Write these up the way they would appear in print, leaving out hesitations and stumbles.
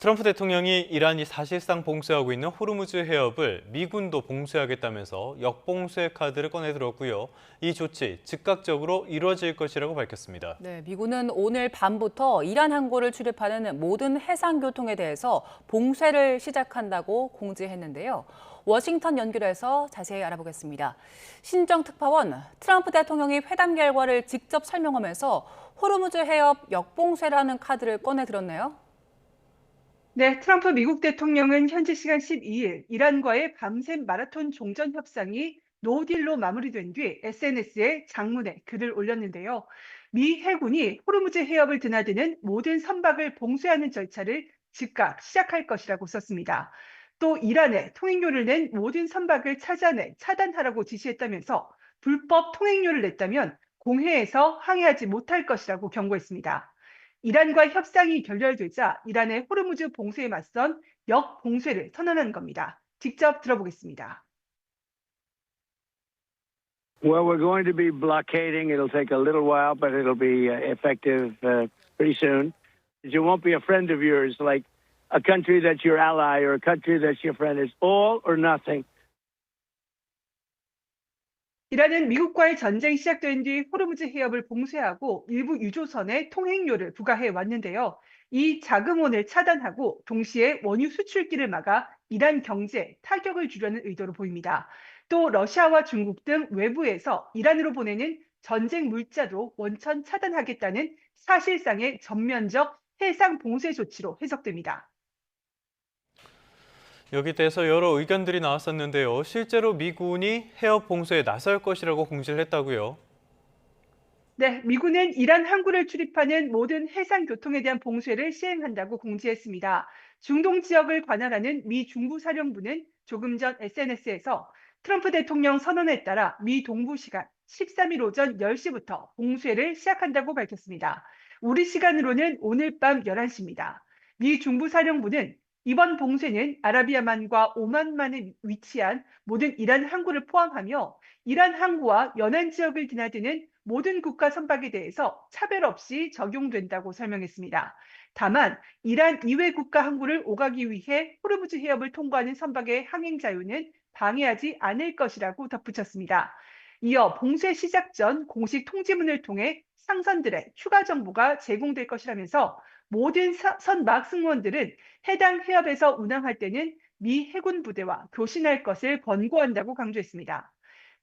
트럼프 대통령이 이란이 사실상 봉쇄하고 있는 호르무즈 해협을 미군도 봉쇄하겠다면서 역봉쇄 카드를 꺼내들었고요. 이 조치 즉각적으로 이뤄질 것이라고 밝혔습니다. 네, 미군은 오늘 밤부터 이란 항구를 출입하는 모든 해상 교통에 대해서 봉쇄를 시작한다고 공지했는데요. 워싱턴 연결해서 자세히 알아보겠습니다. 신정 특파원, 트럼프 대통령이 회담 결과를 직접 설명하면서 호르무즈 해협 역봉쇄라는 카드를 꺼내 들었네요. 네, 트럼프 미국 대통령은 현지 시간 12일 이란과의 밤샘 마라톤 종전 협상이 노딜로 마무리된 뒤 SNS에 장문의 글을 올렸는데요. 미 해군이 호르무즈 해협을 드나드는 모든 선박을 봉쇄하는 절차를 즉각 시작할 것이라고 썼습니다. 또 이란에 통행료를 낸 모든 선박을 찾아내 차단하라고 지시했다면서 불법 통행료를 냈다면 공해에서 항해하지 못할 것이라고 경고했습니다. 이란과 협상이 결렬되자 이란의 호르무즈 봉쇄에 맞선 역봉쇄를 선언한 겁니다. 직접 들어보겠습니다. Well, we're going to be blockading. It'll take a little while, but it'll be effective pretty soon. It won't be a friend of yours, like a country that's your ally or a country that's your friend. It's all or nothing. 이란은 미국과의 전쟁이 시작된 뒤 호르무즈 해협을 봉쇄하고 일부 유조선에 통행료를 부과해 왔는데요. 이 자금원을 차단하고 동시에 원유 수출길을 막아 이란 경제에 타격을 주려는 의도로 보입니다. 또 러시아와 중국 등 외부에서 이란으로 보내는 전쟁 물자도 원천 차단하겠다는 사실상의 전면적 해상 봉쇄 조치로 해석됩니다. 여기에 대해서 여러 의견들이 나왔었는데요. 실제로 미군이 해협 봉쇄에 나설 것이라고 공지를 했다고요. 네, 미군은 이란 항구를 출입하는 모든 해상 교통에 대한 봉쇄를 시행한다고 공지했습니다. 중동 지역을 관할하는 미 중부사령부는 조금 전 SNS에서 트럼프 대통령 선언에 따라 미 동부 시간 13일 오전 10시부터 봉쇄를 시작한다고 밝혔습니다. 우리 시간으로는 오늘 밤 11시입니다. 미 중부사령부는 이번 봉쇄는 아라비아만과 오만만에 위치한 모든 이란 항구를 포함하며 이란 항구와 연안 지역을 드나드는 모든 국가 선박에 대해서 차별 없이 적용된다고 설명했습니다. 다만 이란 이외 국가 항구를 오가기 위해 호르무즈 해협을 통과하는 선박의 항행 자유는 방해하지 않을 것이라고 덧붙였습니다. 이어 봉쇄 시작 전 공식 통지문을 통해 상선들의 추가 정보가 제공될 것이라면서 모든 선박 승무원들은 해당 해협에서 운항할 때는 미 해군 부대와 교신할 것을 권고한다고 강조했습니다.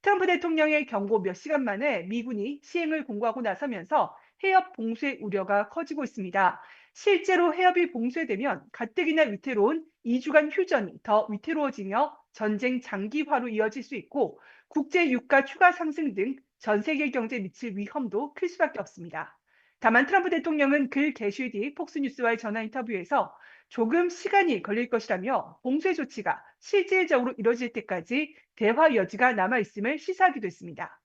트럼프 대통령의 경고 몇 시간 만에 미군이 시행을 공고하고 나서면서 해협 봉쇄 우려가 커지고 있습니다. 실제로 해협이 봉쇄되면 가뜩이나 위태로운 2주간 휴전이 더 위태로워지며 전쟁 장기화로 이어질 수 있고 국제 유가 추가 상승 등 전 세계 경제에 미칠 위험도 클 수밖에 없습니다. 다만 트럼프 대통령은 글 게시 뒤 폭스뉴스와의 전화 인터뷰에서 조금 시간이 걸릴 것이라며 봉쇄 조치가 실질적으로 이뤄질 때까지 대화 여지가 남아 있음을 시사하기도 했습니다.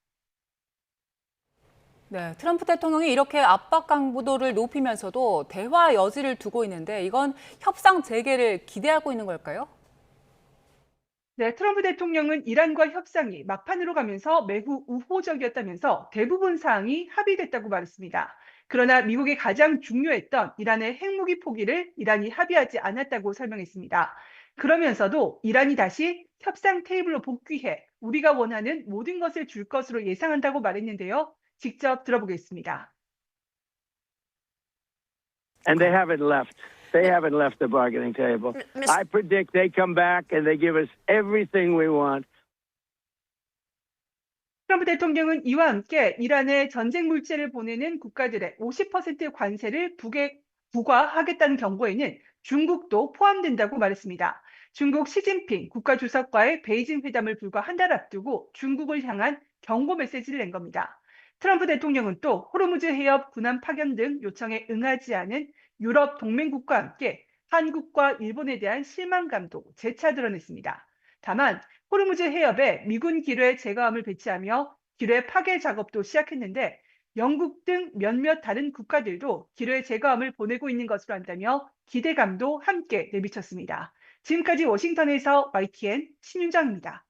네, 트럼프 대통령이 이렇게 압박 강도를 높이면서도 대화 여지를 두고 있는데 이건 협상 재개를 기대하고 있는 걸까요? 네, 트럼프 대통령은 이란과 협상이 막판으로 가면서 매우 우호적이었다면서 대부분 사항이 합의됐다고 말했습니다. 그러나 미국이 가장 중요했던 이란의 핵무기 포기를 이란이 합의하지 않았다고 설명했습니다. 그러면서도 이란이 다시 협상 테이블로 복귀해 우리가 원하는 모든 것을 줄 것으로 예상한다고 말했는데요. 직접 들어보겠습니다. And they haven't left. They haven't left the bargaining table. I predict they come back and they give us everything we want. 트럼프 대통령은 이와 함께 이란에 전쟁 물자를 보내는 국가들의 50% 관세를 부과하겠다는 경고에는 중국도 포함된다고 말했습니다. 중국 시진핑 국가주석과의 베이징 회담을 불과 한 달 앞두고 중국을 향한 경고 메시지를 낸 겁니다. 트럼프 대통령은 또 호르무즈 해협 군함 파견 등 요청에 응하지 않은 유럽 동맹국과 함께 한국과 일본에 대한 실망감도 재차 드러냈습니다. 다만 호르무즈 해협에 미군 기뢰 제거함을 배치하며 기뢰 파괴 작업도 시작했는데 영국 등 몇몇 다른 국가들도 기뢰 제거함을 보내고 있는 것으로 안다며 기대감도 함께 내비쳤습니다. 지금까지 워싱턴에서 YTN 신윤정입니다.